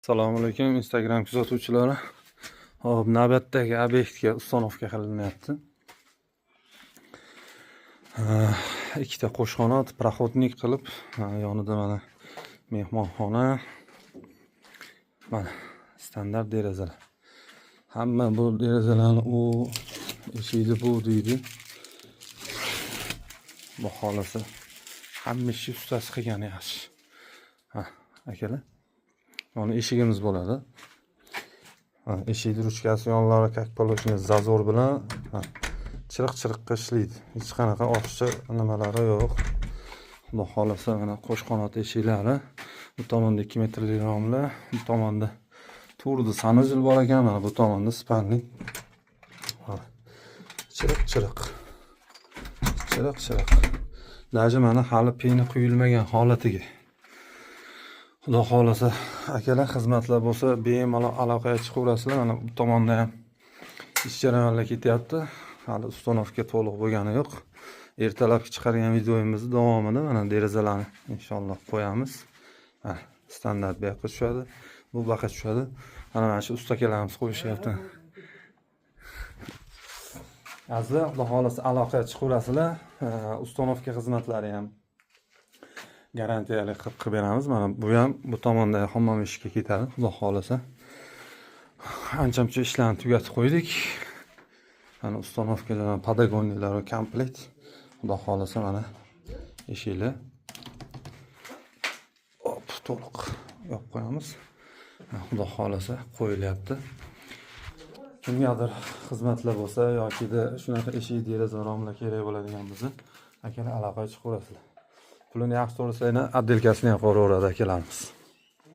Assalomu alaykum Instagram kuzatuvchilari. Hop, navbatdagi obyektga uстановка qilinyapti. Ikkita qo'shxona proxodnik qilib, yonida mana mehmonxona, mana standart derazalar. Hamma bu derazalarni u eshikni bu deydi. Bu xolasi hamma ish ustasi qilgan yaxshi. Akalar. Mana eshigimiz bo'ladi. Eshik ruchkasi yonlari как положено zazor bilan chiriq-chiriqqa ishlaydi. Hech qanaqa ortiqcha nimalari yo'q. Xudo xolasa mana qo'sh qanot eshiklari. Bu tomonda 2 metrlik romlar, bu tomonda to'rda sanojil bor ekan, mana bu tomonda spanlik. Chiriq-chiriq. Chiriq-chiriq. Даже mana hali peni quyilmagan holatiga. Xudo xolasa akalar xizmatlar bo'lsa bemalol aloqaga chiqaverasizlar. Mana bu tomonda ham ish jarayonlar ketyapti. Hali uстановка to'liq bo'lgani yo'q. Ertalabki chiqargan videoyimizni davomida mana derazalarni inshaalloh qo'yamiz. Standart bu yoqqa tushadi, bu yoqqa tushadi. Mana shu ustakalarimiz qo'yishyapti. Azizlar, xudo xolasa aloqaga chiqaverasizlar. Uстановка xizmatlari ham garantiyali qilib beramiz. Mana bu ham bu tomonda hammom eshikka ketadi, xudo xolasa. Ancha-muncha ishlarni tugatib qo'ydik. Mana uстановkalar, podogoniyalar va komplet. Xudo xolasa mana eshiklar. Hop, to'liq yopib qo'yamiz. Xudo xolasa qo'yilyapti. Kimgadir xizmatlar bo'lsa yoki shunaqa eshik deraza romlar kerak bo'ladigan bo'lsa, akalar aloqaga chiqaverasizlar. Pulini yaxshi to'lasanglar, addelkasini ham qo'raveradi akalarimiz.